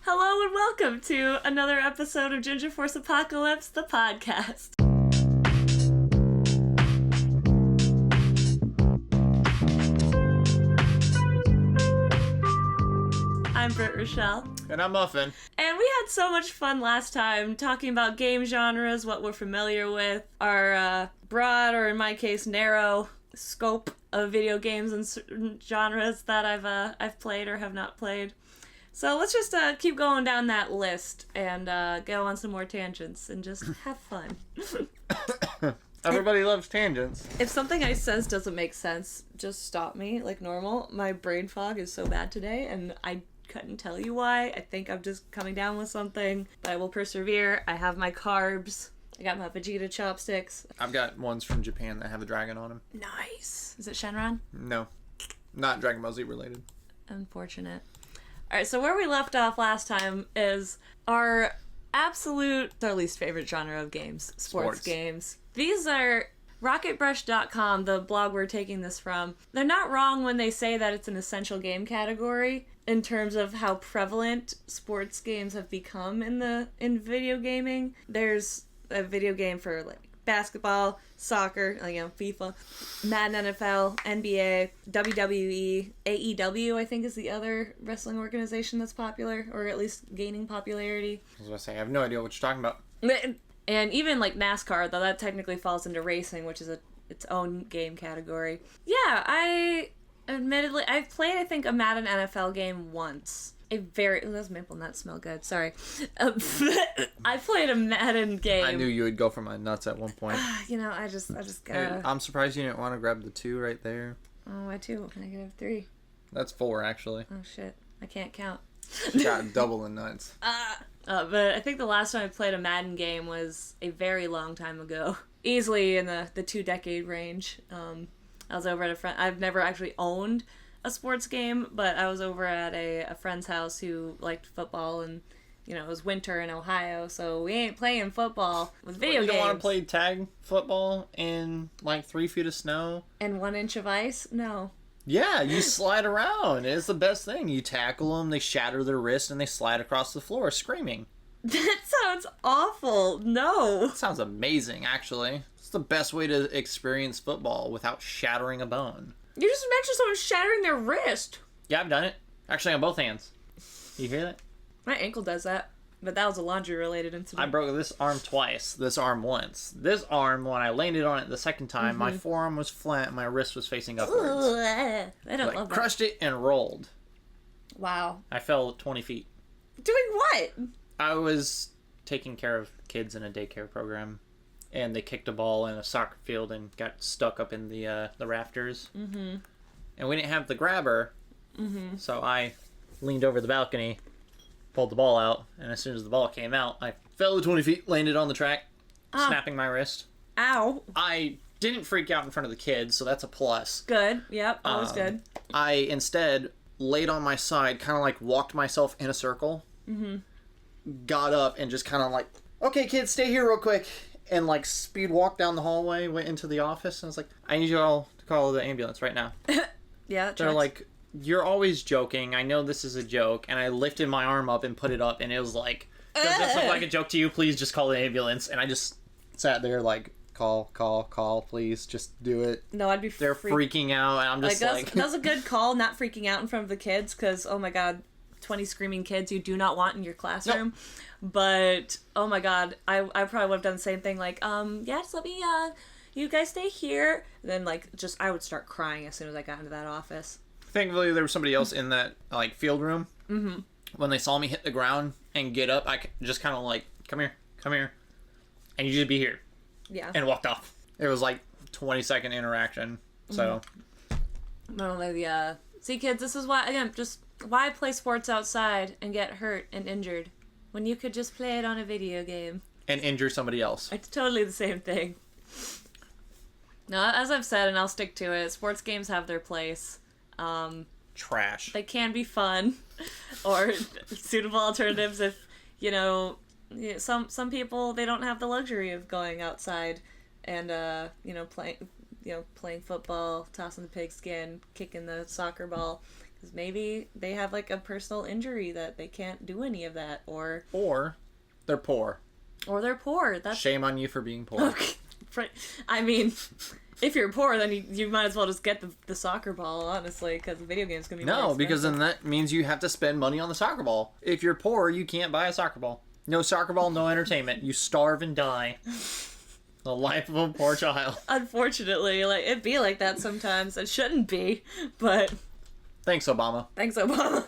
Hello and welcome to another episode of Ginger Force Apocalypse, the podcast. I'm Britt Rochelle. And I'm Muffin. And we had so much fun last time talking about game genres, what we're familiar with, our broad, or in my case, narrow scope of video games and certain genres that I've played or have not played. So let's just keep going down that list and go on some more tangents and just have fun. Everybody loves tangents. If something I says doesn't make sense, just stop me like normal. My brain fog is so bad today, and I couldn't tell you why. I think I'm just coming down with something, but I will persevere. I have my carbs. I got my Vegeta chopsticks. I've got ones from Japan that have a dragon on them. Nice. Is it Shenron? No. Not Dragon Ball Z related. Unfortunate. Alright, so where we left off last time is our least favorite genre of games. Sports games. These are RocketBrush.com, the blog we're taking this from. They're not wrong when they say that it's an essential game category in terms of how prevalent sports games have become in video gaming. There's a video game for like basketball, soccer, FIFA, Madden NFL, NBA, WWE, AEW, I think is the other wrestling organization that's popular, or at least gaining popularity. I was going to say, I have no idea what you're talking about. And even like NASCAR, though that technically falls into racing, which is its own game category. Yeah, I've played, I think, a Madden NFL game once. Those maple nuts smell good. Sorry. I played a Madden game. I knew you would go for my nuts at one point. I just gotta... I'm surprised you didn't want to grab the 2 right there. Oh, why 2? -3. That's 4, actually. Oh, shit. I can't count. You got double the nuts. But I think the last time I played a Madden game was a very long time ago. Easily in the 2-decade range. I was over at a friend... I've never actually owned a sports game, but I was over at a friend's house who liked football, and it was winter in Ohio, so we ain't playing football with video games. You don't want to play tag football in 3 feet of snow? And 1 inch of ice? No. Yeah, you slide around. It's the best thing. You tackle them, they shatter their wrist, and they slide across the floor screaming. That sounds awful. No. That sounds amazing, actually. It's the best way to experience football without shattering a bone. You just mentioned someone shattering their wrist. Yeah, I've done it. Actually, on both hands. You hear that? My ankle does that. But that was a laundry-related incident. I broke this arm twice. This arm once. This arm, when I landed on it the second time, my forearm was flat and my wrist was facing upwards. I don't love that. Crushed it and rolled. Wow. I fell 20 feet. Doing what? I was taking care of kids in a daycare program, and they kicked a ball in a soccer field and got stuck up in the rafters. Mm-hmm. And we didn't have the grabber, so I leaned over the balcony, pulled the ball out, and as soon as the ball came out, I fell 20 feet, landed on the track, snapping my wrist. Ow. I didn't freak out in front of the kids, so that's a plus. Good. Yep, always good. I instead laid on my side, kind of walked myself in a circle, got up, and just kind of okay, kids, stay here real quick. And speed walked down the hallway, went into the office, and I was like, I need you all to call the ambulance right now. Yeah, they're like, you're always joking. I know this is a joke. And I lifted my arm up and put it up, and it was like, does this look like a joke to you? Please just call the ambulance. And I just sat there call, please, just do it. No, I'd be They're freaking out, and I'm just that was a good call, not freaking out in front of the kids, because, oh my god, 20 screaming kids you do not want in your classroom. Nope. But oh my god, I probably would have done the same thing, yeah, just let me you guys stay here. And then I would start crying as soon as I got into that office. Thankfully there was somebody else in that field room. When they saw me hit the ground and get up, I just kind of come here and you just be here. Yeah. And walked off. It was 20-second interaction. So see, kids, this is why, again, just why play sports outside and get hurt and injured when you could just play it on a video game and injure somebody else? It's totally the same thing. No, as I've said, and I'll stick to it, sports games have their place. Trash. They can be fun, or suitable alternatives if some people, they don't have the luxury of going outside and playing football, tossing the pigskin, kicking the soccer ball. Because maybe they have like a personal injury that they can't do any of that, or they're poor. Or they're poor. That's Shame on you for being poor. okay. I mean, if you're poor, then you might as well just get the soccer ball, honestly, because the video game's gonna be more expensive. Because then that means you have to spend money on the soccer ball. If you're poor, you can't buy a soccer ball. No soccer ball, no entertainment. You starve and die. The life of a poor child. Unfortunately, like it'd be like that sometimes. It shouldn't be, but thanks, Obama. Thanks, Obama.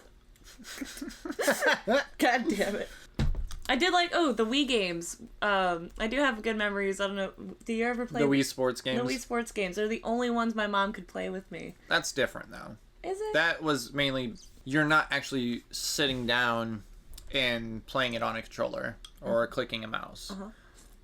God damn it. I did like the Wii games. I do have good memories. I don't know. Do you ever play the Wii Sports games? The Wii Sports games. They're the only ones my mom could play with me. That's different though. Is it? That was mainly you're not actually sitting down and playing it on a controller or clicking a mouse. Uh-huh.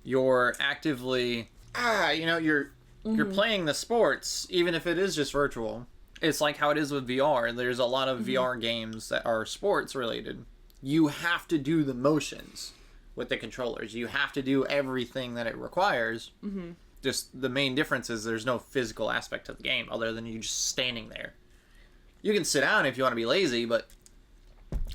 You're actively you're playing the sports even if it is just virtual. It's like how it is with VR. There's a lot of VR games that are sports related. You have to do the motions with the controllers. You have to do everything that it requires. Mm-hmm. Just the main difference is there's no physical aspect to the game other than you just standing there. You can sit down if you want to be lazy, but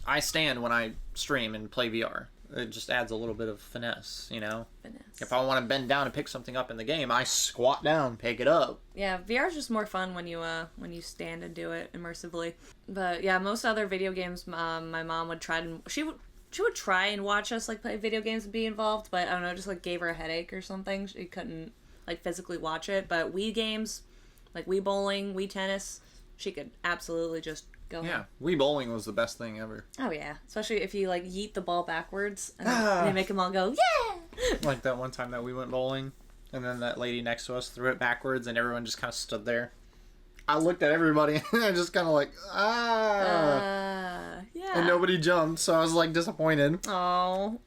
I stand when I stream and play VR. It just adds a little bit of finesse, you know? Finesse. If I want to bend down and pick something up in the game, I squat down, pick it up. Yeah, VR is just more fun when you stand and do it immersively. But yeah, most other video games, my mom would try to... She would try and watch us like play video games and be involved, but I don't know, just like gave her a headache or something. She couldn't like physically watch it. But Wii games, like Wii bowling, Wii tennis, she could absolutely just go. Yeah, Wii bowling was the best thing ever. Oh yeah, especially if you like yeet the ball backwards and they make them all go yeah. Like that one time that we went bowling, and then that lady next to us threw it backwards, and everyone just kind of stood there. I looked at everybody and I just kind of like yeah. And nobody jumped, so I was like disappointed. Oh.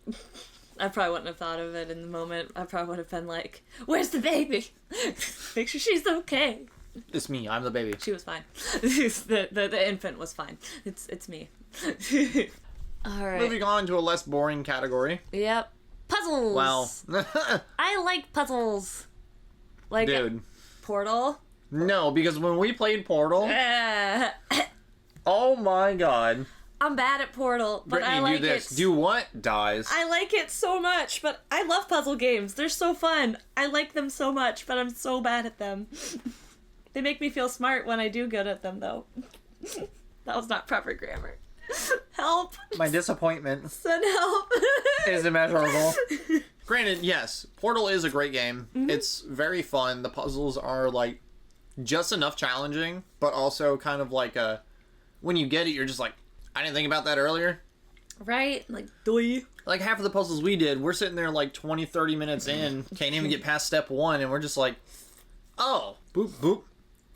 I probably wouldn't have thought of it in the moment. I probably would have been like, "Where's the baby? Make sure she's okay." It's me. I'm the baby. She was fine. the infant was fine. It's me. All right. Moving on to a less boring category. Yep. Puzzles. Well. I like puzzles. Like dude. Portal. No, because when we played Portal. Oh my god. I'm bad at Portal, but Brittany, I like do this. it. Do what? Dies. I like it so much, but I love puzzle games. They're so fun. I like them so much, but I'm so bad at them. They make me feel smart when I do good at them, though. That was not proper grammar. Help. My disappointment. Send help. Is immeasurable. Granted, yes, Portal is a great game. Mm-hmm. It's very fun. The puzzles are, like, just enough challenging, but also kind of like a... When you get it, you're just like, I didn't think about that earlier. Right? Like, doy. Like, half of the puzzles we did, we're sitting there, like, 20, 30 minutes in, can't even get past step 1, and we're just like, oh, boop, boop.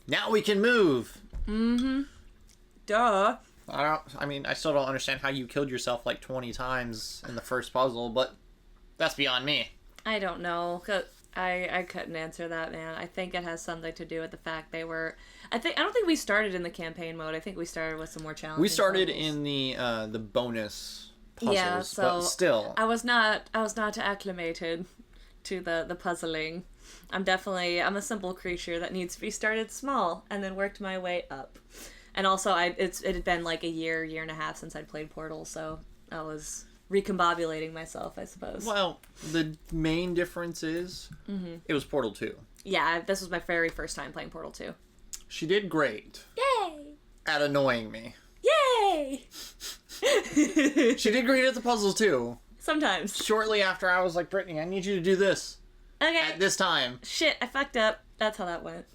Now we can move. Mm-hmm. Duh. I still don't understand how you killed yourself like 20 times in the first puzzle, but that's beyond me. I don't know. I couldn't answer that, man. I think it has something to do with the fact they were... I don't think we started in the campaign mode. I think we started with some more challenging We started puzzles. in the bonus puzzles, yeah, so but still. I was not acclimated to the puzzling. I'm a simple creature that needs to be started small and then worked my way up. And also, it had been like a year and a half since I'd played Portal, so I was recombobulating myself, I suppose. Well, the main difference is it was Portal 2. Yeah, this was my very first time playing Portal 2. She did great. Yay! At annoying me. Yay! She did great at the puzzles, too. Sometimes. Shortly after, I was like, Brittany, I need you to do this. Okay. At this time. Shit, I fucked up. That's how that went.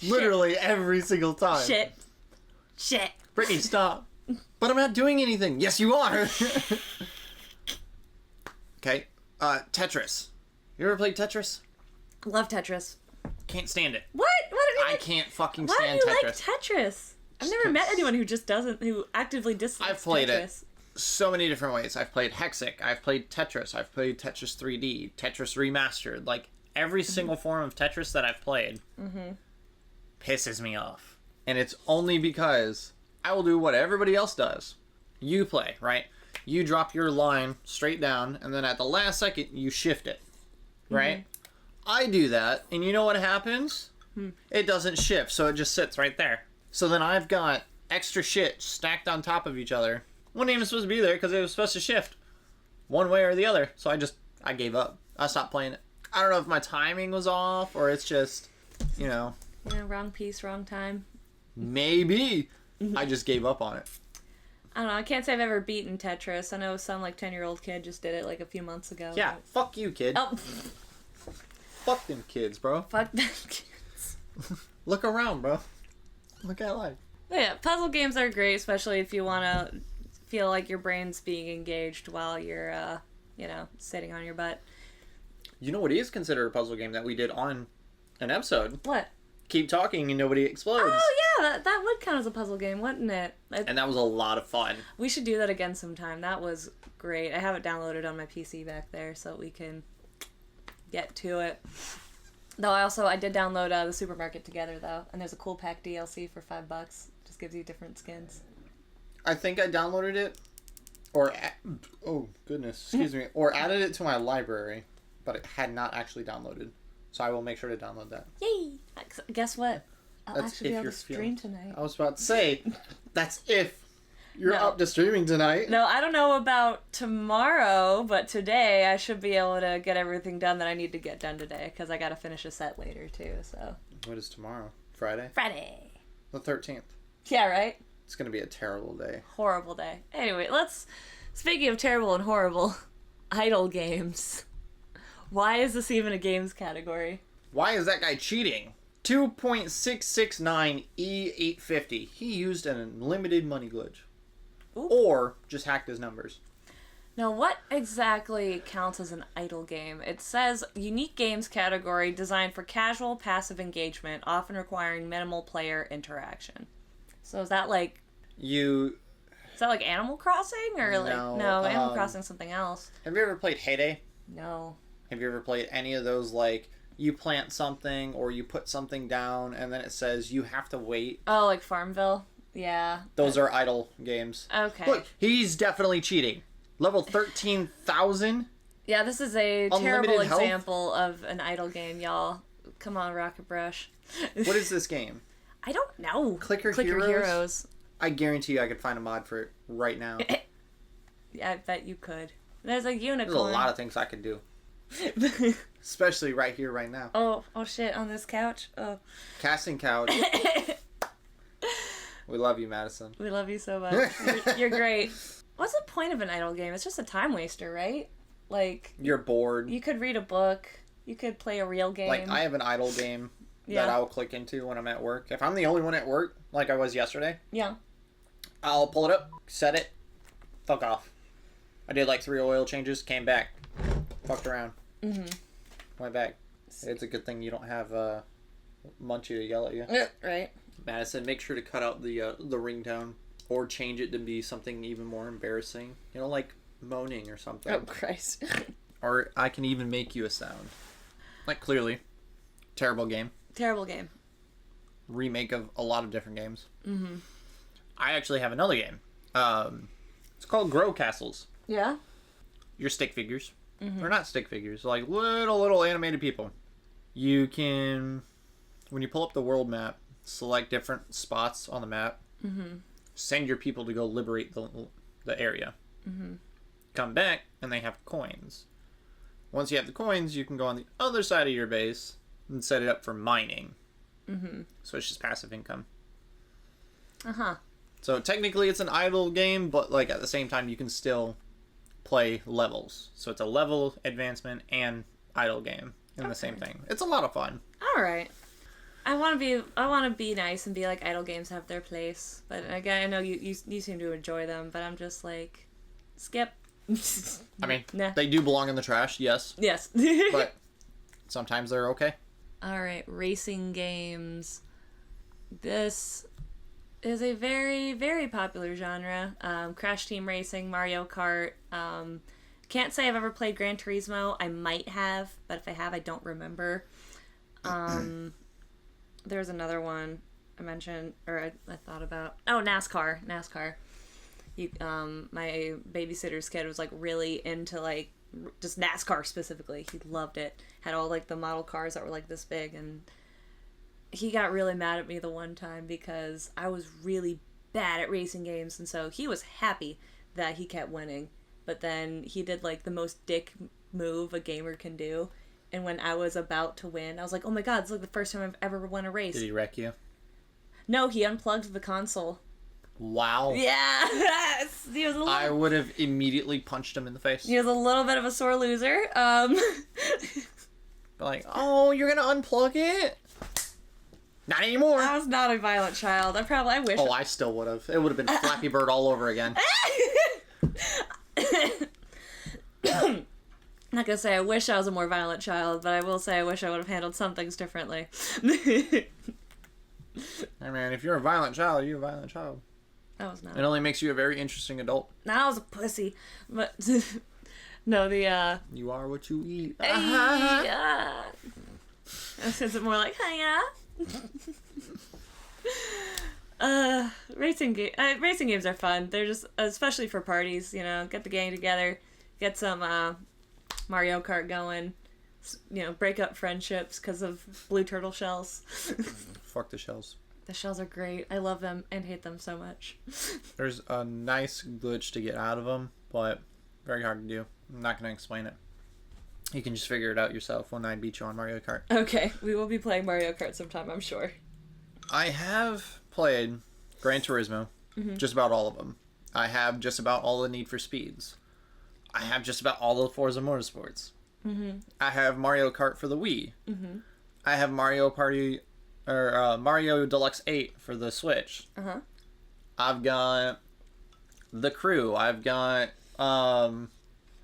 Literally every single time. Shit. Brittany, stop. But I'm not doing anything. Yes, you are. Okay. Tetris. You ever played Tetris? Love Tetris. Can't stand it. What? I can't fucking Why stand do you Tetris. like Tetris? I've never met anyone who actively dislikes I've played Tetris. it so many different ways. I've played Hexic. I've played Tetris. I've played Tetris 3D. Tetris Remastered. Like, every single form of Tetris that I've played pisses me off. And it's only because I will do what everybody else does. You play, right? You drop your line straight down, and then at the last second, you shift it, right? I do that, and you know what happens? It doesn't shift, so it just sits right there. So then I've got extra shit stacked on top of each other. One even supposed to be there because it was supposed to shift one way or the other. So I gave up. I stopped playing it. I don't know if my timing was off or it's just, wrong piece, wrong time. Maybe. I just gave up on it. I don't know. I can't say I've ever beaten Tetris. I know some 10-year-old kid just did it a few months ago. Yeah, but... fuck you, kid. Oh. Fuck them kids, bro. Fuck them kids. Look around, bro. Look at life. But yeah, puzzle games are great, especially if you want to feel like your brain's being engaged while you're, sitting on your butt. You know what is considered a puzzle game that we did on an episode? What? Keep talking and nobody explodes. Oh, yeah, that would count as a puzzle game, wouldn't it? And that was a lot of fun. We should do that again sometime. That was great. I have it downloaded on my PC back there so we can get to it. Though I did download the Supermarket Together, though, and there's a cool pack DLC for $5. Just gives you different skins. I think I downloaded it, or added it to my library, but it had not actually downloaded. So I will make sure to download that. Yay! Guess what? I'll That's actually be if able you're to stream tonight. I was about to say, that's if you're up to streaming tonight. No, I don't know about tomorrow, but today I should be able to get everything done that I need to get done today, because I got to finish a set later, too, so. What is tomorrow? Friday? Friday. The 13th. Yeah, right? It's going to be a terrible day. Horrible day. Anyway, speaking of terrible and horrible, idle games. Why is this even a games category? Why is that guy cheating? 2.669 E850. He used an unlimited money glitch. Ooh. Or just hacked his numbers. Now, what exactly counts as an idle game? It says unique games category designed for casual, passive engagement, often requiring minimal player interaction. So is that like... Is that like Animal Crossing? Or no, Animal Crossing is something else. Have you ever played Heyday? No. Have you ever played any of those, like, you plant something or you put something down and then it says you have to wait? Oh, like Farmville? Yeah. Those are idle games. Okay. Look, he's definitely cheating. Level 13,000? Yeah, this is a Unlimited terrible health? example of an idle game, y'all. Come on, Rocket Brush. What is this game? I don't know. Clicker Heroes? I guarantee you I could find a mod for it right now. Yeah, I bet you could. There's a unicorn. There's a lot of things I could do. Especially right here, right now. Oh shit, on this couch? Oh. Casting couch. We love you, Madison. We love you so much. You're great. What's the point of an idle game? It's just a time waster, right? Like... You're bored. You could read a book. You could play a real game. Like, I have an idle game that I'll click into when I'm at work. If I'm the only one at work, like I was yesterday... Yeah. I'll pull it up, set it, fuck off. I did like 3 oil changes, came back, fucked around, went back. It's a good thing you don't have Munchie to yell at you. Right. Madison, make sure to cut out the ringtone or change it to be something even more embarrassing. You know, like moaning or something. Oh, Christ. Or I can even make you a sound. Like, clearly, terrible game. Terrible game. Remake of a lot of different games. Mm-hmm. I actually have another game. It's called Grow Castles. Yeah? Your stick figures. They're not stick figures. They're like little animated people. You can, when you pull up the world map, select different spots on the map. Send your people to go liberate the area. Come back, and they have coins. Once you have the coins, you can go on the other side of your base and set it up for mining. So it's just passive income. So technically it's an idle game, but like at the same time you can still play levels. So it's a level advancement and idle game in the same thing. It's a lot of fun. All right. I want to be nice and be like idle games have their place, but again I know you seem to enjoy them, but I'm just like skip. I mean, nah. They do belong in the trash, yes. Yes. But sometimes they're okay. All right, racing games. This is a very, very popular genre. Crash Team Racing, Mario Kart. Can't say I've ever played Gran Turismo. I might have, but if I have, I don't remember. There's another one I mentioned, or I thought about. Oh, NASCAR. My babysitter's kid was like really into like just NASCAR specifically. He loved it. Had all like the model cars that were like this big, and he got really mad at me the one time because I was really bad at racing games, and so he was happy that he kept winning. But then he did, like, the most dick move a gamer can do. And when I was about to win, I was like, oh my god, it's like the first time I've ever won a race. Did he wreck you? No, he unplugged the console. Wow. Yeah. He was I would have immediately punched him in the face. He was a little bit of a sore loser. Like, oh, you're gonna unplug it? Not anymore. I was not a violent child. I wish. Oh, I still would have. It would have been Flappy Bird all over again. I'm not gonna say I wish I was a more violent child, but I will say I wish I would have handled some things differently. I mean, if you're a violent child, you're a violent child. I was not. It only makes you a very interesting adult. No, I was a pussy. But no, You are what you eat. Is it more like, hiya? Racing games are fun. They're just, especially for parties, you know, get the gang together, get some Mario Kart going, you know, break up friendships because of blue turtle shells. Fuck the shells. The shells are great. I love them and hate them so much. There's a nice glitch to get out of them, but very hard to do. I'm not going to explain it. You can just figure it out yourself when I beat you on Mario Kart. Okay, we will be playing Mario Kart sometime, I'm sure. I have played Gran Turismo, just about all of them. I have just about all the Need for Speeds. I have just about all the Forza Motorsports. I have Mario Kart for the Wii. I have Mario Deluxe 8 for the Switch. I've got The Crew. I've got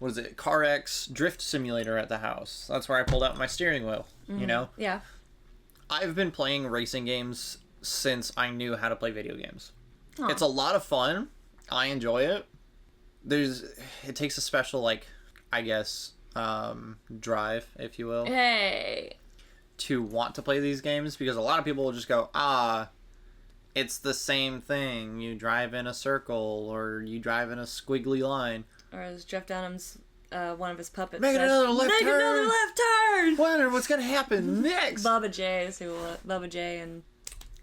what is it? CarX Drift Simulator at the house. That's where I pulled out my steering wheel. You know. Yeah. I've been playing racing games since I knew how to play video games. Aw. It's a lot of fun. I enjoy it. It takes a special, like, I guess, drive, if you will. Hey. To want to play these games, because a lot of people will just go, it's the same thing. You drive in a circle, or you drive in a squiggly line. Or as Jeff Dunham's, one of his puppets Make said, another left Make turn! another left turn! Wonder what's gonna happen next! Bubba J and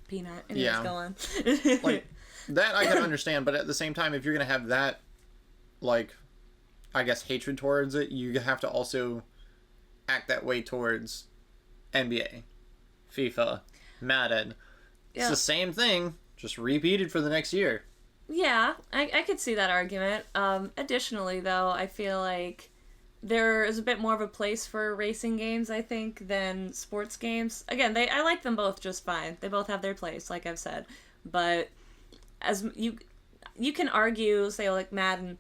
Peanut. And Yeah. go on. Like, that I can understand, but at the same time, if you're gonna have that, like, I guess, hatred towards it, you have to also act that way towards NBA, FIFA, Madden. Yeah. It's the same thing, just repeated for the next year. Yeah, I could see that argument. Additionally, though, I feel like there is a bit more of a place for racing games, I think, than sports games. Again, I like them both just fine. They both have their place, like I've said. But as you can argue, say, like Madden,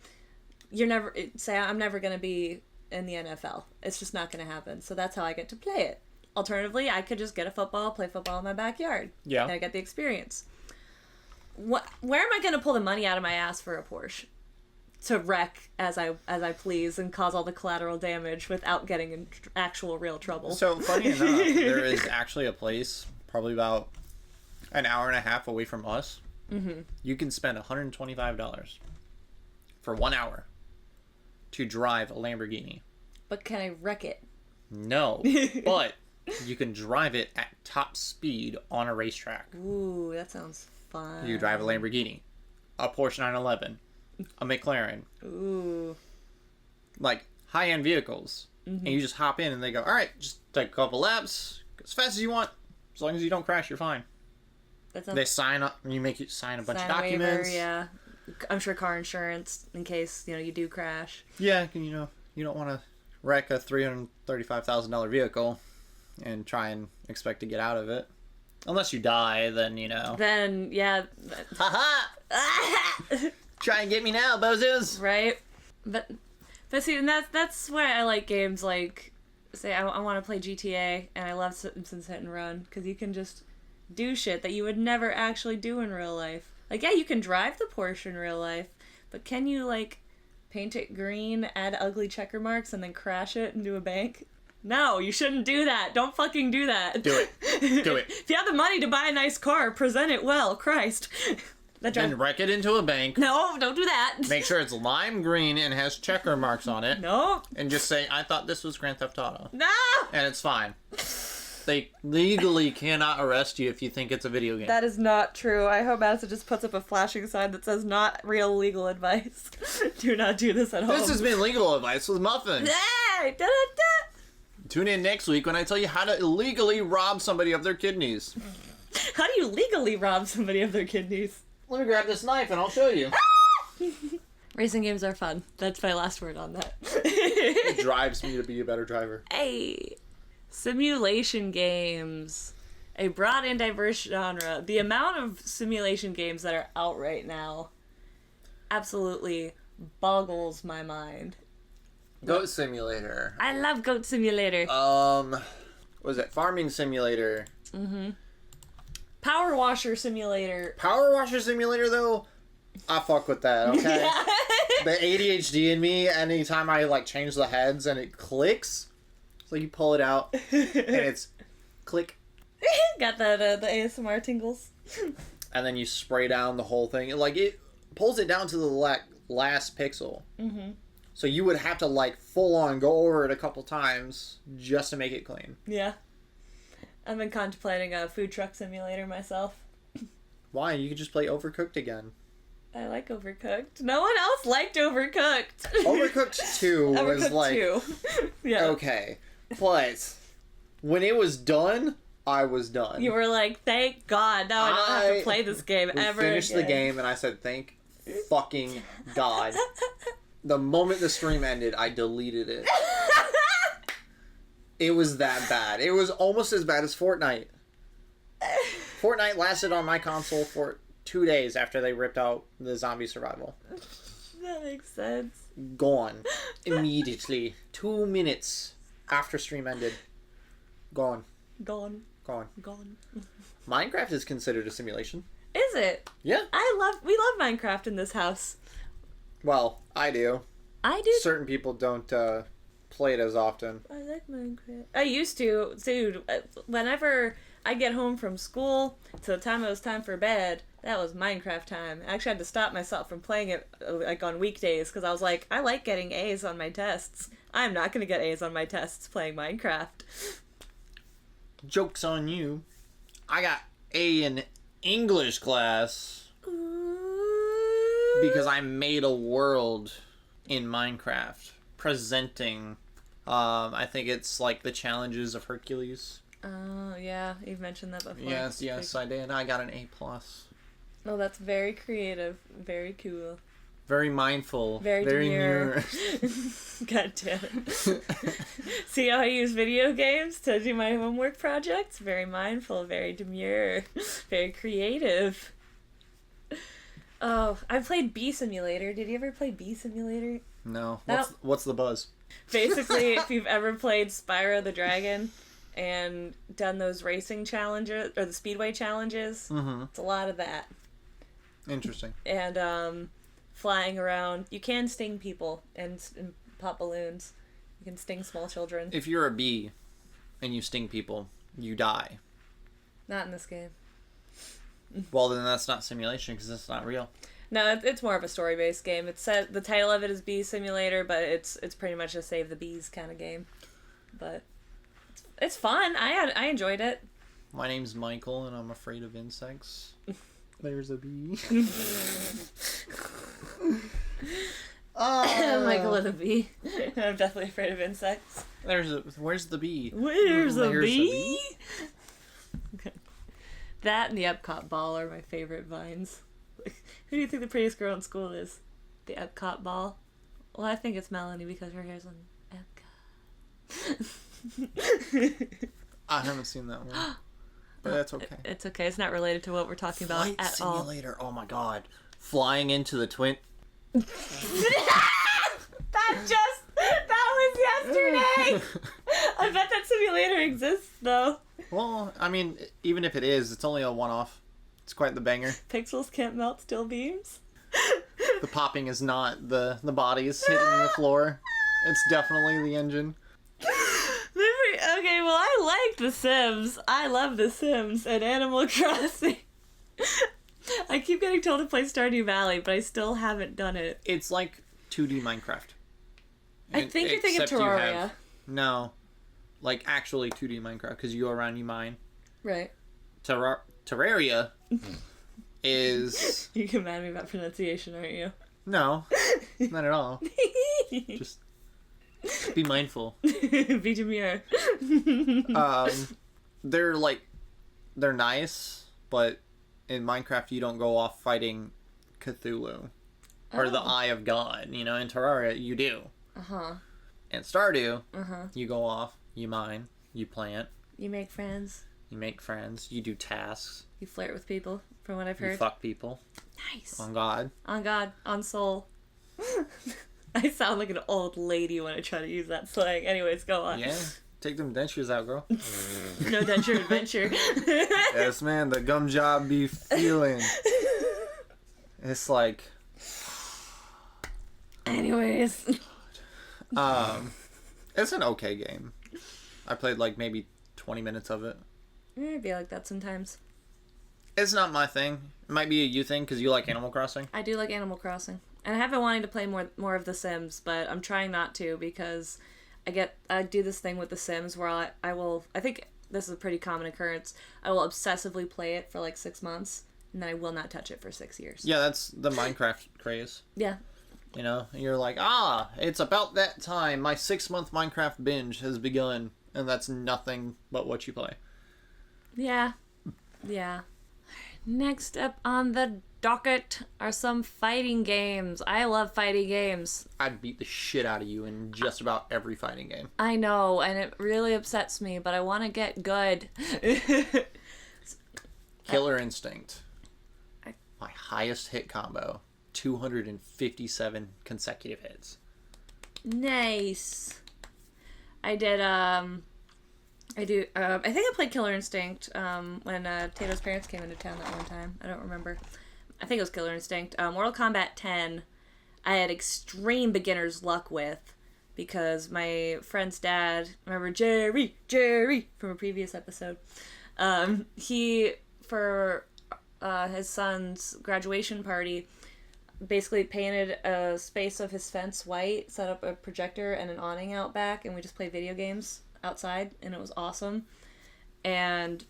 I'm never going to be in the NFL. It's just not going to happen. So that's how I get to play it. Alternatively, I could just get a football, play football in my backyard. Yeah. And I get the experience. Where am I going to pull the money out of my ass for a Porsche to wreck as I please and cause all the collateral damage without getting in actual real trouble? So, funny enough, there is actually a place probably about an hour and a half away from us. You can spend $125 for 1 hour to drive a Lamborghini. But can I wreck it? No, but you can drive it at top speed on a racetrack. Ooh, that sounds fun. You drive a Lamborghini, a Porsche 911, a McLaren. Ooh. Like, high-end vehicles. And you just hop in and they go, all right, just take a couple laps, go as fast as you want. As long as you don't crash, you're fine. That sounds They sign up, you make you sign a bunch of sign a waiver, documents. yeah. I'm sure car insurance in case, you do crash. Yeah, you don't want to wreck a $335,000 vehicle and try and expect to get out of it. Unless you die, then, Then, yeah. Ha-ha! Try and get me now, bozos! Right? But see, and that's why I like games like, say, I want to play GTA, and I love Simpsons Hit and Run, because you can just do shit that you would never actually do in real life. Like, yeah, you can drive the Porsche in real life, but can you, like, paint it green, add ugly checker marks, and then crash it into a bank? No, you shouldn't do that. Don't fucking do that. Do it. Do it. If you have the money to buy a nice car, present it well. Christ. Then wreck it into a bank. No, don't do that. Make sure it's lime green and has checker marks on it. No. And just say, I thought this was Grand Theft Auto. No. And it's fine. They legally cannot arrest you if you think it's a video game. That is not true. I hope Madison just puts up a flashing sign that says not real legal advice. Do not do this at home. This has been legal advice with Muffin. Hey! Da-da-da! Tune in next week when I tell you how to illegally rob somebody of their kidneys. How do you legally rob somebody of their kidneys? Let me grab this knife and I'll show you. Racing games are fun. That's my last word on that. It drives me to be a better driver. Hey! Simulation games. A broad and diverse genre. The amount of simulation games that are out right now absolutely boggles my mind. Goat Simulator. I love Goat Simulator. What was it? Farming Simulator. Power Washer Simulator. Power Washer Simulator, though, I fuck with that, okay? The ADHD in me, anytime I, like, change the heads and it clicks, so you pull it out, and it's click. Got the ASMR tingles. And then you spray down the whole thing. Like, it pulls it down to the last pixel. So you would have to, like, full-on go over it a couple times just to make it clean. Yeah. I've been contemplating a food truck simulator myself. Why? You could just play Overcooked again. I like Overcooked. No one else liked Overcooked. Overcooked 2 was Overcooked like... 2. Yeah. Okay. But when it was done, I was done. You were like, thank God, now I don't have to play this game ever finished again. the game and I said, thank fucking God. The moment the stream ended, I deleted it. It was that bad. It was almost as bad as Fortnite. Fortnite lasted on my console for 2 days after they ripped out the zombie survival. That makes sense. Gone. Immediately. 2 minutes after stream ended. Gone. Gone. Gone. Gone. Minecraft is considered a simulation. Is it? Yeah. We love Minecraft in this house. Well, I do. I do. Certain people don't play it as often. I like Minecraft. I used to. Dude, whenever I get home from school to the time it was time for bed, that was Minecraft time. I actually had to stop myself from playing it like on weekdays because I was like, I like getting A's on my tests. I'm not going to get A's on my tests playing Minecraft. Joke's on you. I got A in English class because I made a world in Minecraft presenting, I think it's like the challenges of Hercules. Oh, yeah. You've mentioned that before. Yes, I did. I got an A+. Oh, that's very creative. Very cool. Very mindful. Very demure. God damn it. See how I use video games to do my homework projects? Very mindful, very demure, very creative. Oh, I played Bee Simulator. Did you ever play Bee Simulator? No. What's the buzz? Basically, if you've ever played Spyro the Dragon and done those racing challenges, or the speedway challenges, it's a lot of that. Interesting. And, flying around. You can sting people and pop balloons. You can sting small children. If you're a bee and you sting people, you die. Not in this game. Well, then that's not simulation because it's not real. No, it's more of a story-based game. It's set, the title of it is Bee Simulator, but it's pretty much a save the bees kind of game. But it's fun. I enjoyed it. My name's Michael, and I'm afraid of insects. There's a bee. Michael and the bee. I'm definitely afraid of insects. Where's the bee? Where's the bee? Okay. That and the Epcot ball are my favorite vines. Who do you think the prettiest girl in school is? The Epcot ball? Well, I think it's Melanie because her hair's on Epcot. I haven't seen that one. But that's okay. It's okay. It's not related to what we're talking about at all. Flight Simulator. Oh my god. Flying into the twin... That was yesterday! I bet that simulator exists, though. Well, I mean, even if it is, it's only a one-off. It's quite the banger. Pixels can't melt steel beams. The popping is not the bodies hitting the floor. It's definitely the engine. Okay, well, I like The Sims. I love The Sims and Animal Crossing. I keep getting told to play Stardew Valley, but I still haven't done it. It's like 2D Minecraft. I think you're thinking of Terraria. No. like actually 2D Minecraft, because you go around, you mine. Right. Terraria is... You get mad at me about pronunciation, aren't you? No, not at all. Just be mindful. Be demure. They're nice, but in Minecraft you don't go off fighting Cthulhu or the Eye of God. You know, in Terraria you do. In Stardew, you go off, you mine, you plant, you make friends, you do tasks, you flirt with people. From what I've heard, you fuck people. Nice. On God, on soul. I sound like an old lady when I try to use that slang. Anyways, go on. Yeah. Take them dentures out, girl. No denture adventure. Yes, man. The gum job be feeling. It's like... Anyways. It's an okay game. I played like maybe 20 minutes of it. It'd be like that sometimes. It's not my thing. It might be a you thing because you like Animal Crossing. I do like Animal Crossing. And I have been wanting to play more of The Sims, but I'm trying not to because I do this thing with The Sims where I think this is a pretty common occurrence. I will obsessively play it for like 6 months, and then I will not touch it for 6 years. Yeah, that's the Minecraft craze. Yeah. You know, you're like, it's about that time. My 6-month Minecraft binge has begun, and that's nothing but what you play. Yeah. Yeah. Next up on the docket are some fighting games. I love fighting games. I'd beat the shit out of you in just about every fighting game. I know, and it really upsets me, but I want to get good. Killer Instinct. My highest hit combo. 257 consecutive hits. Nice. I think I played Killer Instinct when Tato's parents came into town that one time. I don't remember. I think it was Killer Instinct. Mortal Kombat 10, I had extreme beginner's luck with because my friend's dad, remember Jerry from a previous episode, he, for his son's graduation party, basically painted a space of his fence white, set up a projector and an awning out back, and we just played video games outside, and it was awesome. And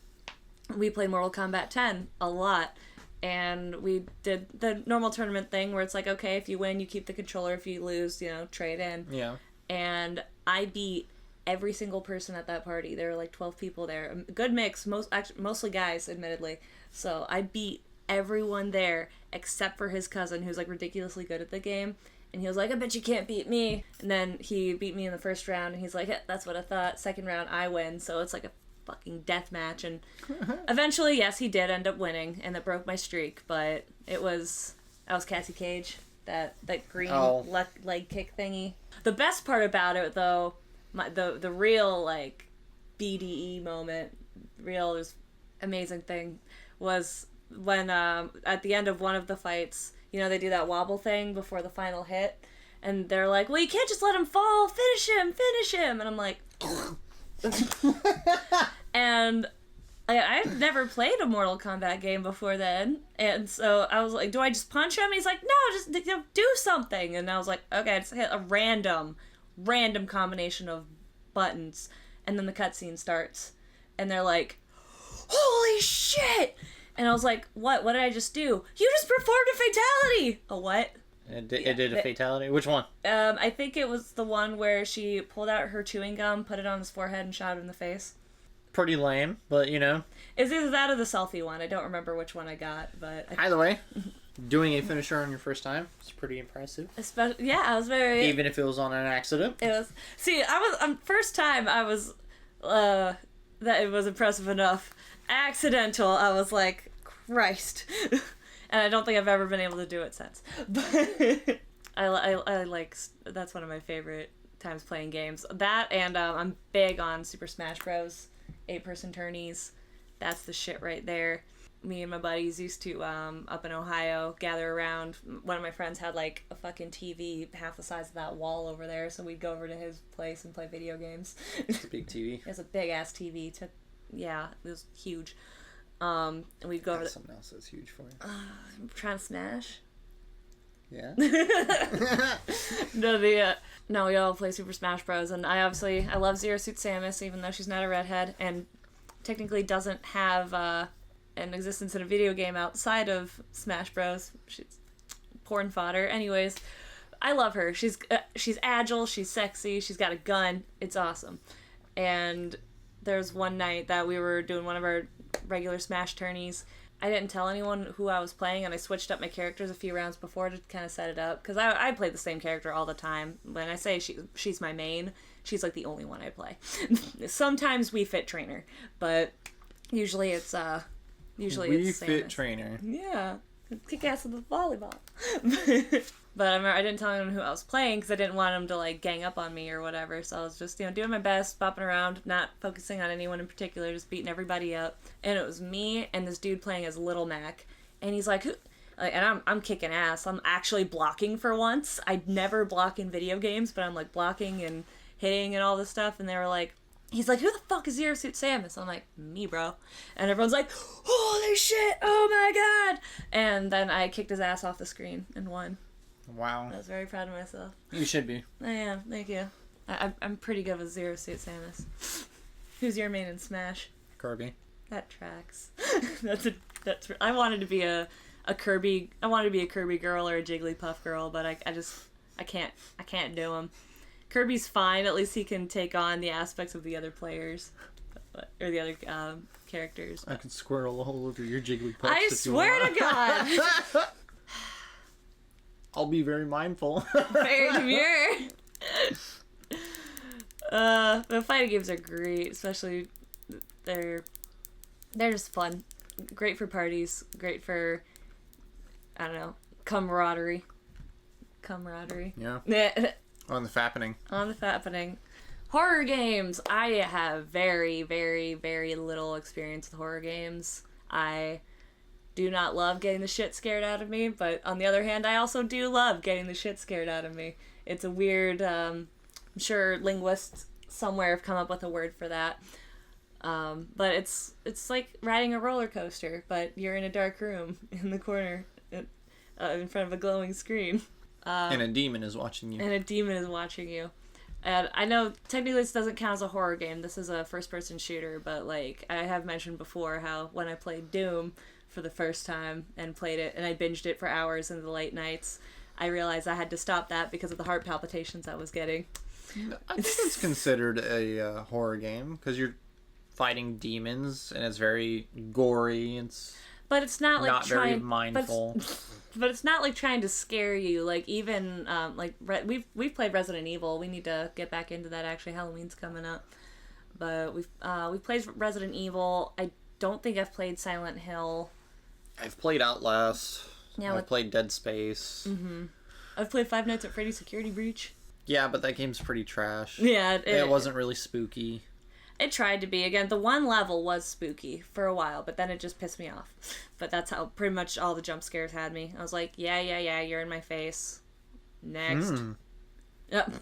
we played Mortal Kombat 10 a lot, and we did the normal tournament thing where it's like, okay, if you win you keep the controller, if you lose, trade in. Yeah. And I beat every single person at that party. There were like 12 people there, a good mix, mostly guys, admittedly. So I beat everyone there except for his cousin, who's like ridiculously good at the game. And he was like, I bet you can't beat me. And then he beat me in the first round, and he's like, that's what I thought. Second round, I win. So it's like a fucking death match. And eventually, yes, he did end up winning, and that broke my streak. But that was Cassie Cage, that green leg kick thingy. The best part about it, though, the real, like, BDE moment, real amazing thing, was when at the end of one of the fights, they do that wobble thing before the final hit, and they're like, well, you can't just let him fall, finish him, and I'm like, and I've never played a Mortal Kombat game before then, and so I was like, do I just punch him? And he's like, no, just do something, and I was like, okay, I just hit a random combination of buttons, and then the cutscene starts, and they're like, holy shit! And I was like, what did I just do? You just performed a fatality! A what? It did a fatality? Which one? I think it was the one where she pulled out her chewing gum, put it on his forehead, and shot him in the face. Pretty lame, but Is either that or the selfie one. I don't remember which one I got, but... Either way, doing a finisher on your first time is pretty impressive. I was very... Even if it was on an accident. It was... See, first time, I was... that it was impressive enough. Accidental, I was like, Christ. And I don't think I've ever been able to do it since. But I like, that's one of my favorite times playing games. That, and I'm big on Super Smash Bros. 8-person tourneys. That's the shit right there. Me and my buddies used to, up in Ohio, gather around. One of my friends had like a fucking TV half the size of that wall over there, so we'd go over to his place and play video games. It's a big TV. It's a big ass TV. Yeah, it was huge. And we'd go over there. Something else that's huge for you. I'm trying to smash. Yeah. No, No, we all play Super Smash Bros. And I love Zero Suit Samus, even though she's not a redhead, and technically doesn't have an existence in a video game outside of Smash Bros. She's porn fodder. Anyways, I love her. She's agile, she's sexy, she's got a gun. It's awesome. And there's one night that we were doing one of our regular Smash tourneys. I didn't tell anyone who I was playing, and I switched up my characters a few rounds before to kind of set it up. Because I play the same character all the time. When I say she's my main, she's like the only one I play. Sometimes Wii Fit Trainer, but usually it's Wii Fit Trainer. Yeah. Kick ass with the volleyball. But I remember I didn't tell anyone who I was playing because I didn't want them to like gang up on me or whatever. So I was just, doing my best, bopping around, not focusing on anyone in particular, just beating everybody up. And it was me and this dude playing as Little Mac. And he's like, and I'm kicking ass. I'm actually blocking for once. I'd never block in video games, but I'm like blocking and hitting and all this stuff. And they were like, he's like, who the fuck is Zero Suit Samus? I'm like, me, bro. And everyone's like, holy shit, oh my god. And then I kicked his ass off the screen and won. Wow. I was very proud of myself. You should be. I am, thank you. I'm pretty good with Zero Suit Samus. Who's your main in Smash? Kirby. That tracks. I wanted to be a Kirby. I wanted to be a Kirby girl or a Jigglypuff girl, but I can't do them. Kirby's fine. At least he can take on the aspects of the other players or the other characters. I could squirrel all over your Jigglypuff. I swear to God. I'll be very mindful. Very demure. The fighting games are great, especially they're just fun. Great for parties. Great for, I don't know, camaraderie. Yeah. On the fappening. On the fappening. Horror games. I have very, very, very little experience with horror games. I do not love getting the shit scared out of me, but on the other hand, I also do love getting the shit scared out of me. It's a weird, I'm sure linguists somewhere have come up with a word for that. But it's like riding a roller coaster, but you're in a dark room in the corner in front of a glowing screen. And a demon is watching you. And I know technically this doesn't count as a horror game. This is a first-person shooter, but like I have mentioned before how when I played Doom for the first time and played it, and I binged it for hours in the late nights, I realized I had to stop that because of the heart palpitations I was getting. I think it's considered a horror game because you're fighting demons and it's very gory. But it's not like very mindful. But it's not like trying to scare you. Like even we've played Resident Evil. We need to get back into that. Actually, Halloween's coming up. But we played Resident Evil. I don't think I've played Silent Hill. I've played Outlast. Yeah, I've played Dead Space. Mm-hmm. I've played Five Nights at Freddy's Security Breach. Yeah, but that game's pretty trash. Yeah, it wasn't really spooky. It tried to be. Again, the one level was spooky for a while, but then it just pissed me off. But that's how pretty much all the jump scares had me. I was like, yeah, you're in my face. Next. Yep.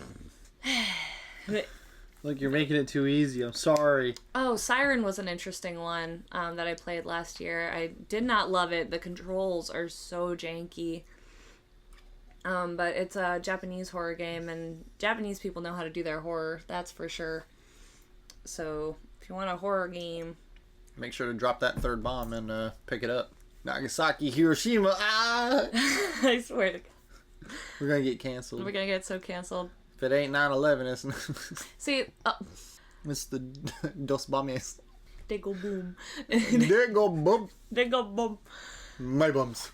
Look, you're making it too easy. I'm sorry. Oh, Siren was an interesting one that I played last year. I did not love it. The controls are so janky. But it's a Japanese horror game, and Japanese people know how to do their horror. That's for sure. So, if you want a horror game... Make sure to drop that third bomb and pick it up. Nagasaki, Hiroshima, ah! I swear to God. We're gonna get canceled. We're gonna get so canceled. If it ain't 9/11, it's... See, it's the Dos Bombes. They go boom. They go boom. They go boom. My bums.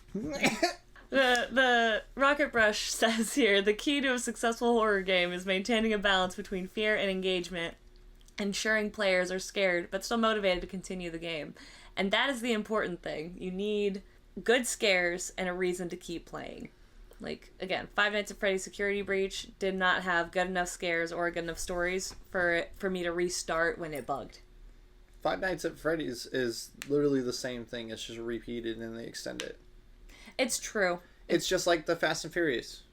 The Rocket Brush says here, the key to a successful horror game is maintaining a balance between fear and engagement, ensuring players are scared but still motivated to continue the game. And that is the important thing. You need good scares and a reason to keep playing. Like, again, Five Nights at Freddy's Security Breach did not have good enough scares or good enough stories for me to restart when it bugged. Five Nights at Freddy's is literally the same thing. It's just repeated and they extend it. It's true. It's just like the Fast and Furious.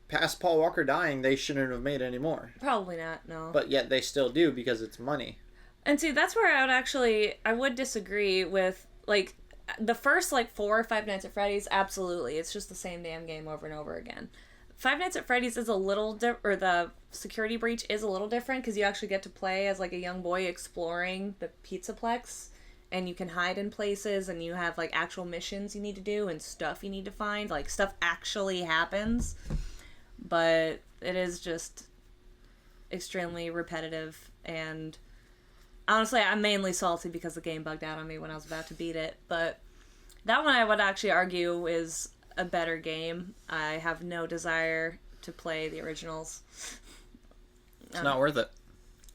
Past Paul Walker dying, they shouldn't have made any more. Probably not, no. But yet they still do because it's money. And see, that's where I would disagree with, like, the first, 4 or 5 Nights at Freddy's, absolutely. It's just the same damn game over and over again. Five Nights at Freddy's is a little or the Security Breach is a little different because you actually get to play as like a young boy exploring the Pizzaplex, and you can hide in places, and you have like actual missions you need to do and stuff you need to find. Like stuff actually happens, but it is just extremely repetitive, and honestly I'm mainly salty because the game bugged out on me when I was about to beat it. But that one I would actually argue is a better game. I have no desire to play the originals. It's not worth it.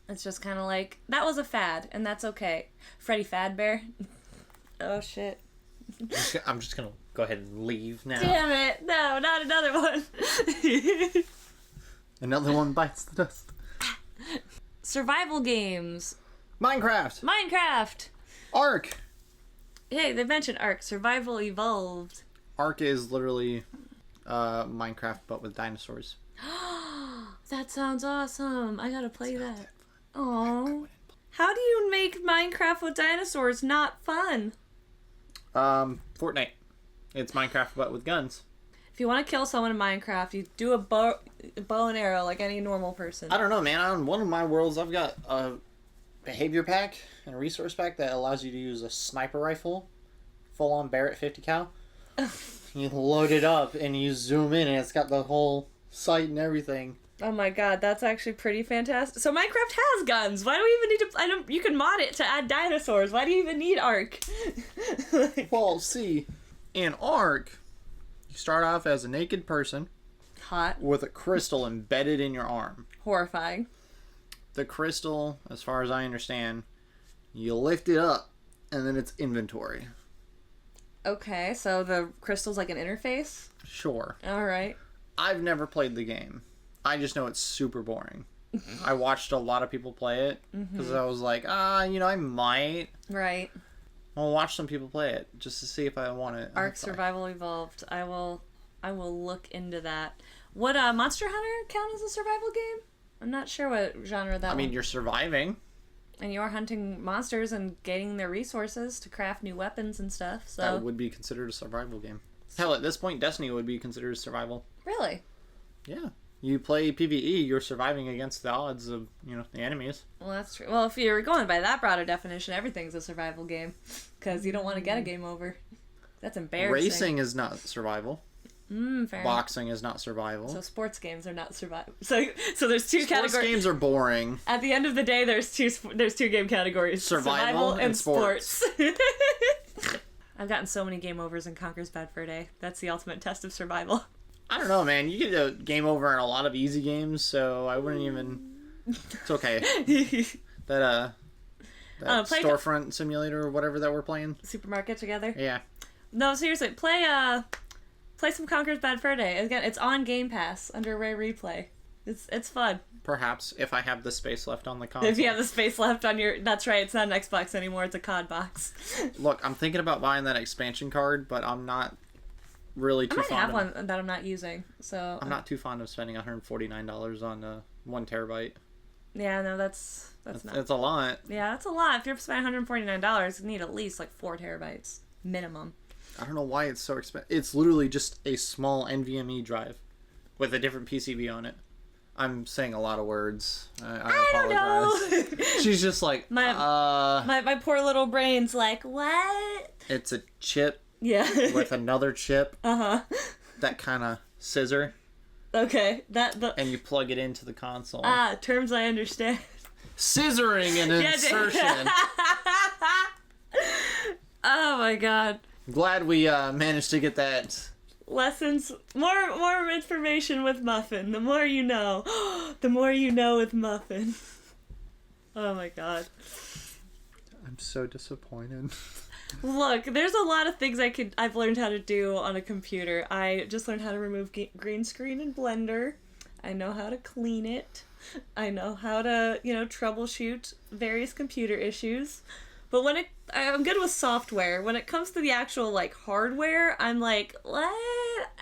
It's just kind of like, that was a fad, and that's okay. Freddy Fazbear. Oh, shit. I'm just gonna go ahead and leave now. Damn it. No, not another one. Another one bites the dust. Survival games. Minecraft. Ark. Hey, they mentioned Ark. Survival Evolved. Ark is literally Minecraft, but with dinosaurs. That sounds awesome. I gotta play that. Aww. How do you make Minecraft with dinosaurs not fun? Fortnite. It's Minecraft, but with guns. If you want to kill someone in Minecraft, you do a bow and arrow like any normal person. I don't know, man. On one of my worlds, I've got a behavior pack and a resource pack that allows you to use a sniper rifle, full-on Barrett 50 cal. You load it up and you zoom in, and it's got the whole sight and everything. Oh my god, that's actually pretty fantastic. So Minecraft has guns. Why do we even need to... you can mod it to add dinosaurs. Why do you even need Ark? Well, see, in Ark, you start off as a naked person. Hot. With a crystal embedded in your arm. Horrifying. The crystal, as far as I understand, you lift it up, and then it's inventory. Okay, so the crystal's like an interface? Sure. Alright. I've never played the game. I just know it's super boring. I watched a lot of people play it because I was like, I might. Right. I'll watch some people play it just to see if I want it. Ark Survival Evolved. I will look into that. Would Monster Hunter count as a survival game? I'm not sure what genre that. I mean, you're surviving. And you're hunting monsters and getting their resources to craft new weapons and stuff. So that would be considered a survival game. Hell, at this point, Destiny would be considered survival. Really? Yeah. You play PvE, you're surviving against the odds of, the enemies. Well, that's true. Well, if you're going by that broader definition, everything's a survival game. Because you don't want to get a game over. That's embarrassing. Racing is not survival. Fair Boxing is not survival. So sports games are not survival. So there's two categories. Sports games are boring. At the end of the day, there's two game categories. Survival and sports. I've gotten so many game overs in Conker's Bad Fur Day. That's the ultimate test of survival. I don't know, man. You get a game over in a lot of easy games, so I wouldn't even... It's okay. That storefront simulator or whatever that we're playing. Supermarket together? Yeah. No, seriously. Play some Conker's Bad Fur Day. Again, it's on Game Pass under Rare Replay. It's fun. Perhaps, if I have the space left on the console. If you have the space left on your... That's right, it's not an Xbox anymore, it's a COD box. Look, I'm thinking about buying that expansion card, but I'm not really too fond I might have one that I'm not using, so... I'm not too fond of spending $149 on 1 terabyte. Yeah, no, that's not... It's a lot. Yeah, that's a lot. If you're spending $149, you need at least, 4 terabytes. Minimum. I don't know why it's so expensive. It's literally just a small NVMe drive with a different PCB on it. I'm saying a lot of words. I apologize. Don't know. She's just like, my poor little brain's like, what? It's a chip. Yeah. With another chip. Uh-huh. That kind of scissor. Okay. And you plug it into the console. Terms I understand. Scissoring and insertion. Oh my god. Glad we managed to get that. Lessons, more information with Muffin. The more you know. The more you know with Muffin. Oh my god. I'm so disappointed. Look, there's a lot of things I've learned how to do on a computer. I just learned how to remove green screen in Blender. I know how to clean it. I know how to, troubleshoot various computer issues. But I'm good with software. When it comes to the actual, hardware, I'm like, what?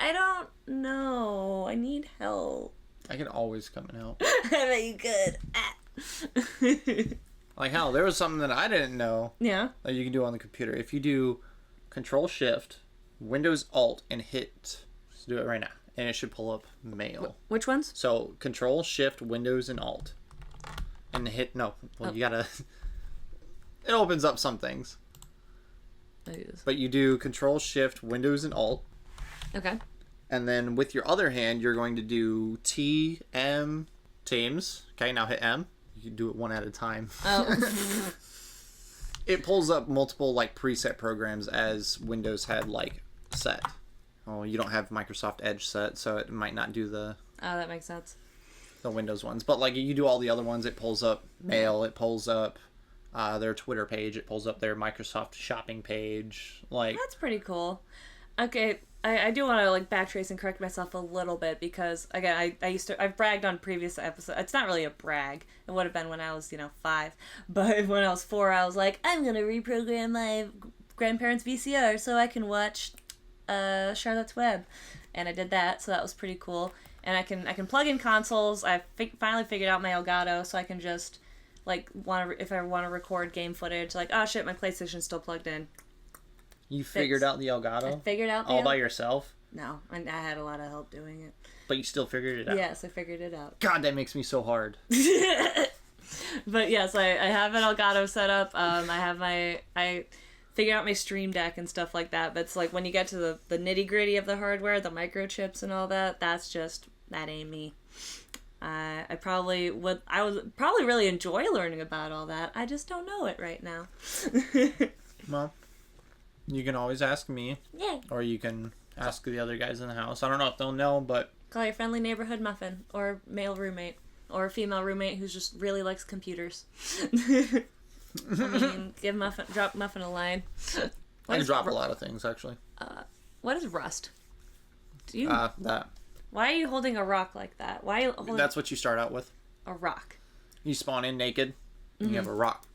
I don't know. I need help. I can always come and help. I bet you could. Like, hell, there was something that I didn't know. Yeah. That you can do on the computer. If you do Control-Shift, Windows-Alt, and hit... Let's do it right now. and it should pull up mail. Which ones? So Control, Shift, Windows, and Alt. And hit, no, well, you gotta, it opens up some things. But you do Control, Shift, Windows, and Alt. Okay. And then with your other hand, you're going to do T, M, Teams. Okay, now hit M. You can do it one at a time. Oh. It pulls up multiple like preset programs as Windows had like set. Oh, you don't have Microsoft Edge set, so it might not do the that makes sense. The Windows ones. But like you do all the other ones, it pulls up Mail, it pulls up their Twitter page, it pulls up their Microsoft shopping page. Like that's pretty cool. Okay, I do want to like backtrace and correct myself a little bit because again I've bragged on previous episodes. It's not really a brag. It would have been when I was 5, but when I was 4 I was like, I'm gonna reprogram my grandparents' VCR so I can watch Charlotte's Web, and I did that, so that was pretty cool. And I can plug in consoles. I finally figured out my Elgato, so I can just like if I want to record game footage, like oh shit, my PlayStation's still plugged in. You figured out the Elgato? I figured out all by yourself? No, I had a lot of help doing it. But you still figured it out? Yes, I figured it out. God, that makes me so hard. But yes, I have an Elgato set up. I figured out my Stream Deck and stuff like that. But it's like when you get to the nitty gritty of the hardware, the microchips and all that, that ain't me. I would probably really enjoy learning about all that. I just don't know it right now. Well, you can always ask me. Yeah. Or you can ask the other guys in the house. I don't know if they'll know, but call your friendly neighborhood muffin or male roommate or female roommate who just really likes computers. I mean, drop Muffin a line. I can drop a lot of things actually. What is Rust? Do you? That. Why are you holding a rock like that? Why? Are you holding That's what you start out with. A rock. You spawn in naked, and you have a rock.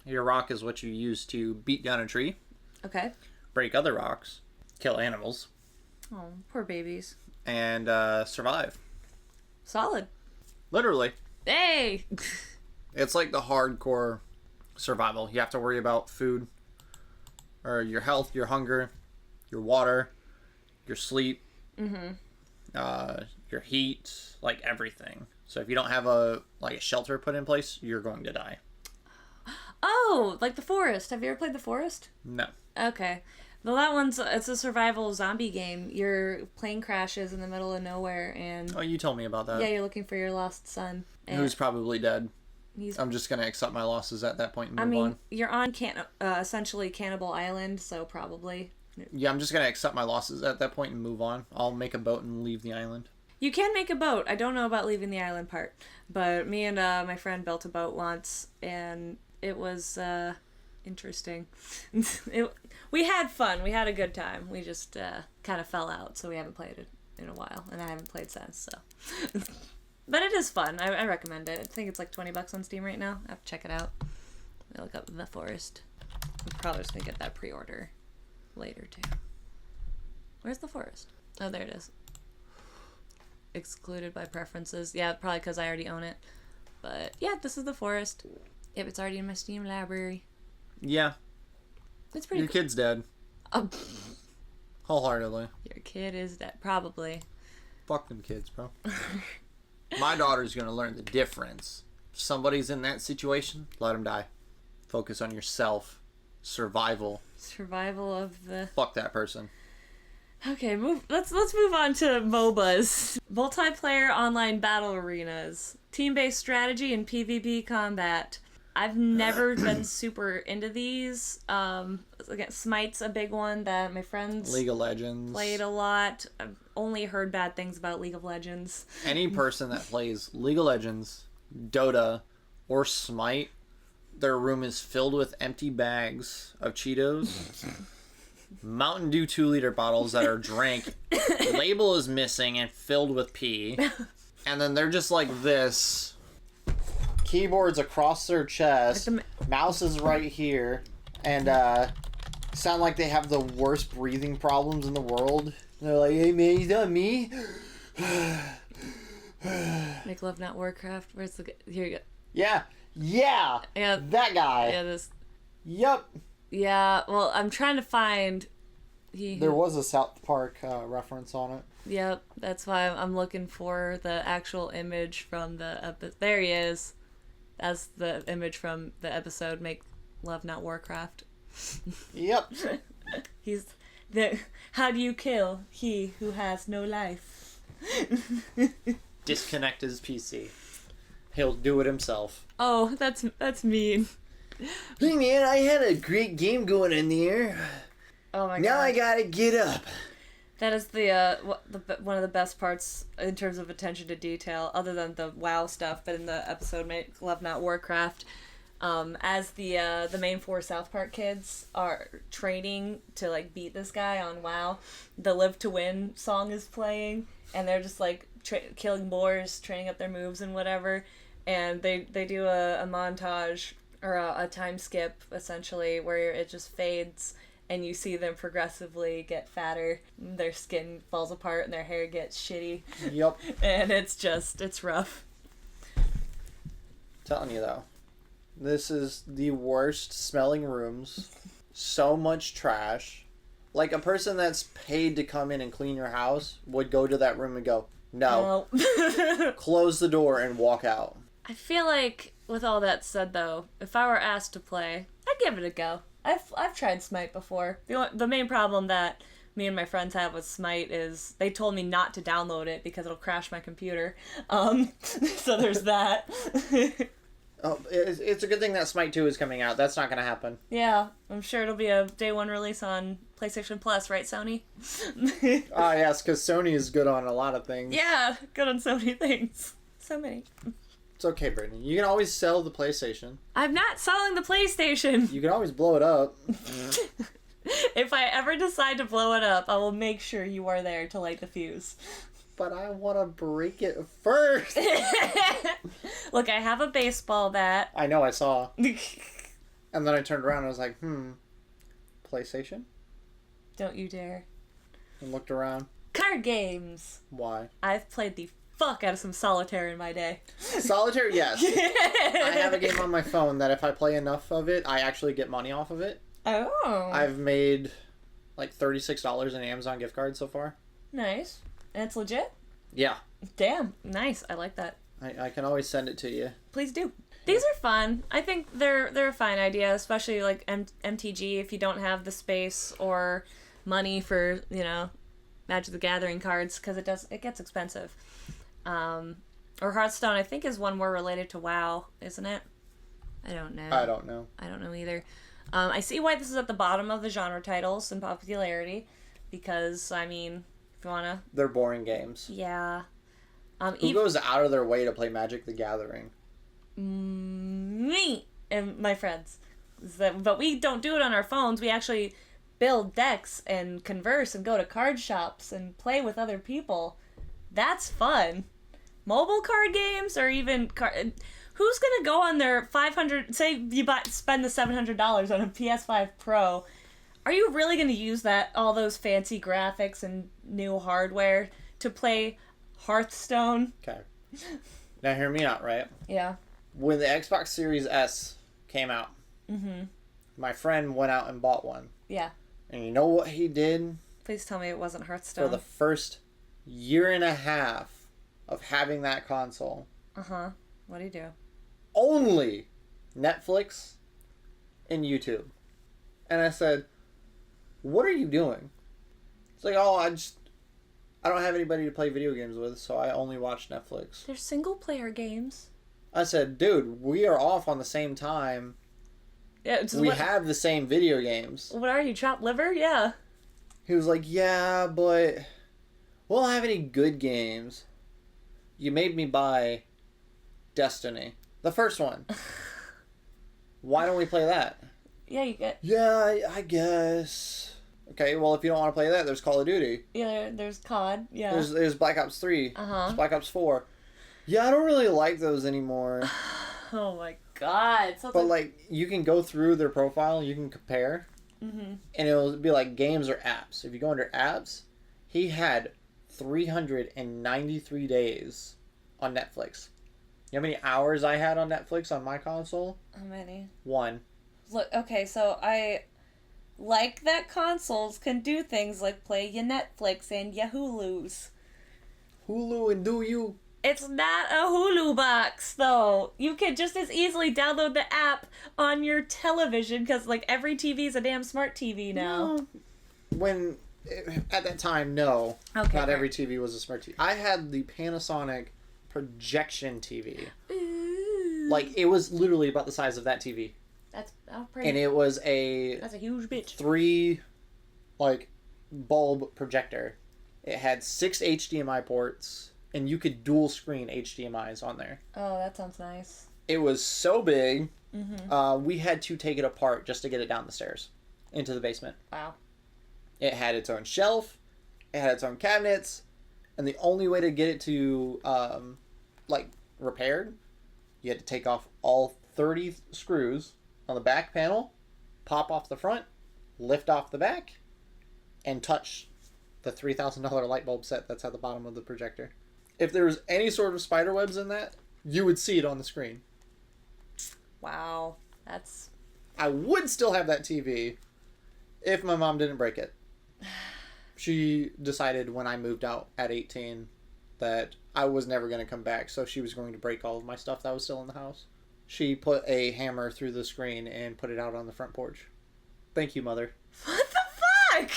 Your rock is what you use to beat down a tree. Okay. Break other rocks, kill animals. Oh, poor babies. And survive. Solid. Literally. Hey! It's like the hardcore survival. You have to worry about food, or your health, your hunger, your water, your sleep, your heat, like everything. So if you don't have a shelter put in place, you're going to die. Oh, like The Forest. Have you ever played The Forest? No. Okay. Well, it's a survival zombie game. Your plane crashes in the middle of nowhere, and Oh, you told me about that. yeah, you're looking for your lost son. Who's probably dead. He's. I'm just gonna accept my losses at that point and move on. You're on essentially Cannibal Island, so probably. Yeah, I'm just gonna accept my losses at that point and move on. I'll make a boat and leave the island. You can make a boat. I don't know about leaving the island part, but me and my friend built a boat once, and it was interesting. We had fun. We had a good time. We just kind of fell out, so we haven't played it in a while, and I haven't played since. So, but it is fun. I recommend it. I think it's like $20 on Steam right now. I have to check it out. I look up The Forest. I'm probably just gonna get that pre-order later too. Where's The Forest? Oh, there it is. Excluded by preferences. Yeah, probably because I already own it. But yeah, this is The Forest. Yep, it's already in my Steam library. Yeah. It's pretty Your kid's dead. Oh. Wholeheartedly. Your kid is dead. Probably. Fuck them kids, bro. My daughter's gonna learn the difference. If somebody's in that situation, let them die. Focus on yourself. Survival. Survival of the... Fuck that person. Okay, let's move on to MOBAs. Multiplayer online battle arenas. Team-based strategy and PvP combat. I've never been super into these. Again, Smite's a big one that my friends League of Legends played a lot. I've only heard bad things about League of Legends. Any person that plays League of Legends, Dota, or Smite, their room is filled with empty bags of Cheetos, Mountain Dew 2-liter bottles that are drank, label is missing and filled with pee, and then they're just like this. Keyboards across their chest, mouse is right here, and sound like they have the worst breathing problems in the world. They're like, hey man, is that me? Make Love Not Warcraft. Where's the... Here you go. Yeah, that guy. Yeah, this... Yep. Yeah, well, I'm trying to find There was a South Park reference on it. Yep, that's why I'm looking for the actual image from the episode. There he is. That's the image from the episode Make Love Not Warcraft. Yep. He's the. How do you kill he who has no life? Disconnect his PC. He'll do it himself. Oh, that's mean. Hey man, I had a great game going in there. Oh my god. Now I gotta get up. That is the one of the best parts in terms of attention to detail, other than the WoW stuff. But in the episode Make Love Not Warcraft, as the main four South Park kids are training to like beat this guy on WoW, the Live to Win song is playing, and they're just like killing boars, training up their moves and whatever. And they do a montage or a time skip essentially where it just fades. And you see them progressively get fatter. Their skin falls apart and their hair gets shitty. Yep. And it's rough. Telling you though, this is the worst smelling rooms. So much trash. Like a person that's paid to come in and clean your house would go to that room and go, no. Close the door and walk out. I feel like, with all that said though, if I were asked to play, I'd give it a go. I've tried Smite before. The main problem that me and my friends have with Smite is they told me not to download it because it'll crash my computer. So there's that. Oh, it's a good thing that Smite 2 is coming out. That's not going to happen. Yeah, I'm sure it'll be a day one release on PlayStation Plus, right, Sony? Ah, yes, because Sony is good on a lot of things. Yeah, good on so many things. So many. It's okay, Brittany. You can always sell the PlayStation. I'm not selling the PlayStation. You can always blow it up. If I ever decide to blow it up, I will make sure you are there to light the fuse. But I want to break it first. Look, I have a baseball bat. I know, I saw. And then I turned around and I was like, PlayStation? Don't you dare. And looked around. Card games. Why? I've played the fuck out of some solitaire in my day. Solitaire, yes. I have a game on my phone that if I play enough of it, I actually get money off of it. Oh. I've made like $36 in Amazon gift cards so far. Nice. And it's legit? Yeah. Damn. Nice. I like that. I can always send it to you. Please do. These are fun. I think they're a fine idea, especially like MTG if you don't have the space or money for, Magic the Gathering cards, because it gets expensive. Or Hearthstone, I think, is one more related to WoW, isn't it? I don't know. I don't know. I don't know either. I see why this is at the bottom of the genre titles in popularity, because, if you wanna... They're boring games. Yeah. Who goes out of their way to play Magic the Gathering? Me and my friends. But we don't do it on our phones. We actually build decks and converse and go to card shops and play with other people. That's fun. Mobile card games or even who's gonna go on their $500? Say you spend the $700 on a PS5 Pro. Are you really gonna use all those fancy graphics and new hardware to play Hearthstone? Okay. Now hear me out, right? Yeah. When the Xbox Series S came out, my friend went out and bought one. Yeah. And you know what he did? Please tell me it wasn't Hearthstone. For the first year and a half of having that console. Uh-huh. What do you do? Only Netflix and YouTube. And I said, what are you doing? It's like, I don't have anybody to play video games with, so I only watch Netflix. They're single-player games. I said, dude, we are off on the same time. Yeah, we have the same video games. What are you, chopped liver? Yeah. He was like, yeah, but we don't have any good games. You made me buy Destiny. The first one. Why don't we play that? Yeah, you get... Yeah, I guess. Okay, well, if you don't want to play that, there's Call of Duty. Yeah, there's COD. Yeah. There's Black Ops 3. Uh-huh. There's Black Ops 4. Yeah, I don't really like those anymore. Oh my god. But, you can go through their profile, you can compare, and it'll be like games or apps. If you go under apps, he had 393 days on Netflix. You know how many hours I had on Netflix on my console? How many? 1. Look, okay, so I Like that consoles can do things like play your Netflix and your Hulus. Hulu and do you? It's not a Hulu box, though. You can just as easily download the app on your television, because, like, every TV is a damn smart TV now. No. When, at that time, no. Okay, Not fair. every TV was a smart TV. I had the Panasonic projection TV. Ooh. Like, it was literally about the size of that TV. That's pretty. And it was a That's a huge bitch. 3, like, bulb projector. It had 6 HDMI ports, and you could dual screen HDMIs on there. Oh, that sounds nice. It was so big, Mm-hmm. we had to take it apart just to get it down the stairs into the basement. Wow. It had its own shelf, it had its own cabinets, and the only way to get it to, like, repaired, you had to take off all 30 screws on the back panel, pop off the front, lift off the back, and touch the $3,000 light bulb set that's at the bottom of the projector. If there was any sort of spider webs in that, you would see it on the screen. Wow. That's... I would still have that TV if my mom didn't break it. She decided when I moved out at 18 that I was never going to come back, so she was going to break all of my stuff that was still in the house. She put a hammer through the screen and put it out on the front porch. Thank you, Mother. What the fuck?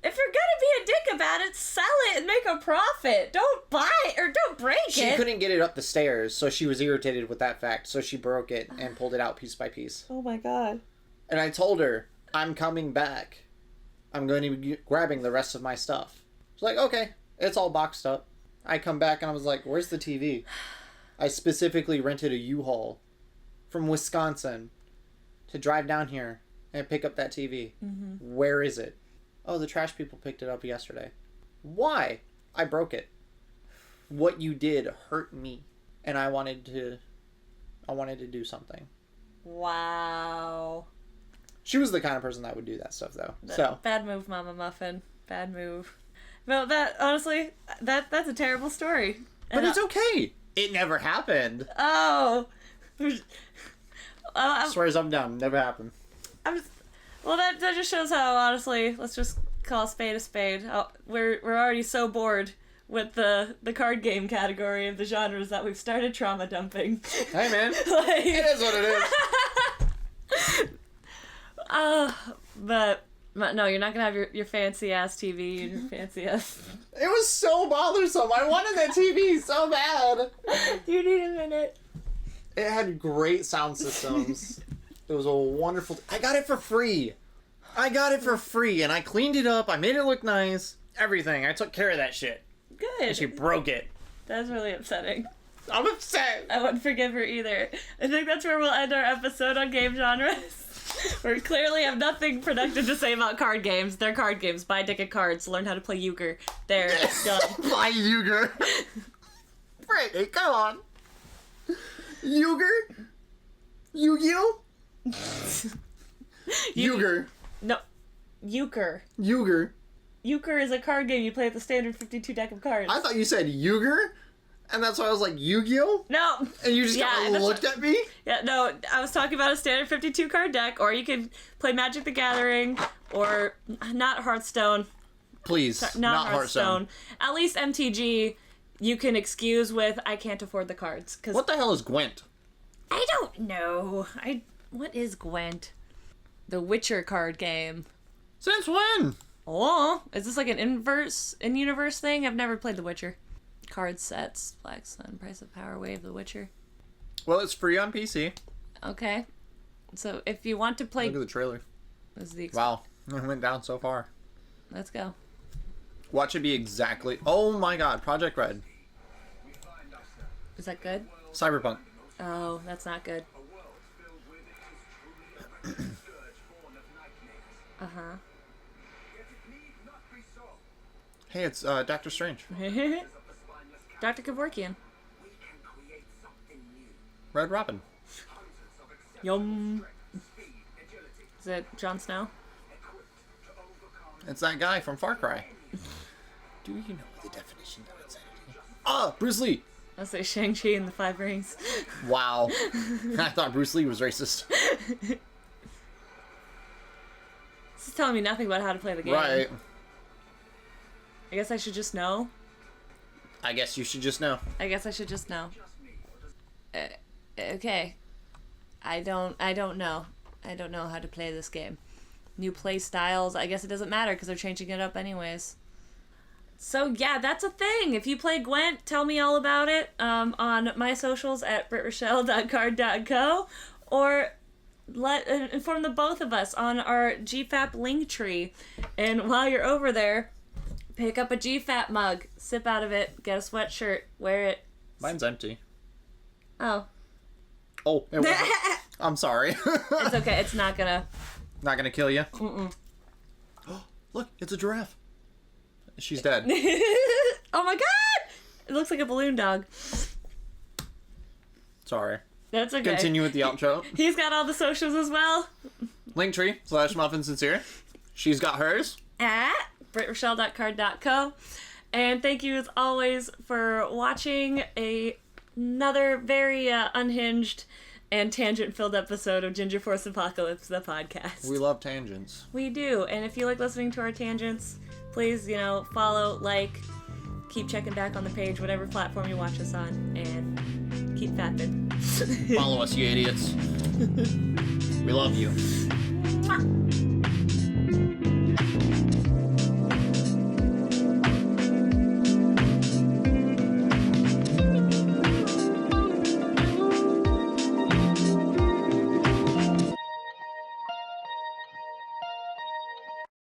If you're gonna be a dick about it, sell it and make a profit. Don't buy it or don't break She it. couldn't get it up the stairs, so she was irritated with that fact, so she broke it and pulled it out piece by piece. Oh my god. And I told her, I'm coming back. I'm going to be grabbing the rest of my stuff. She's like, okay, it's all boxed up. I come back and I was like, where's the TV? I specifically rented a U-Haul from Wisconsin to drive down here and pick up that TV. Mm-hmm. Where is it? Oh, the trash people picked it up yesterday. Why? I broke it. What you did hurt me, and I wanted to do something. Wow. She was the kind of person that would do that stuff, though. So Bad move, Mama Muffin. Bad move. Well, that, honestly, that's a terrible story. but And it's okay. It never happened. Oh. Swears I'm down. Never happened. Well, that just shows how, honestly, let's just call a spade a spade. We're already so bored with the card game category of the genres that we've started trauma dumping. Hey, man. Like, It is what it is. but no, you're not gonna have your fancy ass TV and your fancy ass. It was so bothersome. I wanted that TV so bad. You need a minute. It had great sound systems. It was a wonderful... I got it for free. And I cleaned it up. I made it look nice. Everything. I took care of that shit. Good. And she broke it. That's really upsetting. I'm upset. I wouldn't forgive her either. I think that's where we'll end our episode on game genres. We clearly have nothing productive to say about card games. They're card games. Buy a deck of cards. Learn how to play euchre. There. It's done. Buy Euchre. Brittany, come on. Euchre? Yu-Gi-Oh? Euchre. No. Euchre. Euchre. Euchre is a card game you play with the standard 52 deck of cards. I thought you said Euchre, and that's why I was like, Yu-Gi-Oh? No. And you just Yeah, kind of that's looked at me? Yeah, no, I was talking about a standard 52 card deck, or you could play Magic the Gathering, or not Hearthstone. Please, Not Hearthstone. At least MTG, you can excuse with, I can't afford the cards. Cause What the hell is Gwent? I don't know. What is Gwent? The Witcher card game. Since when? Oh, is this like an in-universe thing? I've never played The Witcher. Card sets, Black Sun, Price of Power, Wave, The Witcher. Well, it's free on PC. Okay. So if you want to play... Look at the trailer. This is the Wow, it went down so far. Let's go. Watch it be exactly... Oh my god, Project Red. Is that good? Cyberpunk. Oh, that's not good. Uh-huh. Hey, it's Doctor Strange. Dr. Kevorkian. Red Robin. Yum. Is it Jon Snow? It's that guy from Far Cry. Do you know the definition of insanity? Ah, Bruce Lee! I'll say Shang-Chi and the Five Rings. Wow. I thought Bruce Lee was racist. This is telling me nothing about how to play the game. Right. I guess I should just know. I guess you should just know. I guess I should just know. Okay. I don't know. I don't know how to play this game. New play styles. I guess it doesn't matter because they're changing it up anyways. So yeah, that's a thing. If you play Gwent, tell me all about it on my socials at britrochelle.card.co, or inform the both of us on our GFAP link tree. And while you're over there, pick up a GFAP mug, sip out of it, get a sweatshirt, wear it. Mine's empty. Oh. Oh, it wasn't. I'm sorry. It's okay. It's not gonna. Not gonna kill you? Mm-mm. Look, it's a giraffe. She's dead. Oh my god! It looks like a balloon dog. Sorry. That's okay. Continue with the outro. He's got all the socials as well. Linktree/MuffinSincere. She's got hers. At britrochelle.card.co. And thank you as always for watching another very unhinged and tangent-filled episode of Ginger Force Apocalypse, the podcast. We love tangents. We do. And if you like listening to our tangents, please, follow, like, keep checking back on the page, whatever platform you watch us on, and keep fapping. Follow us, you idiots. We love you. Mwah.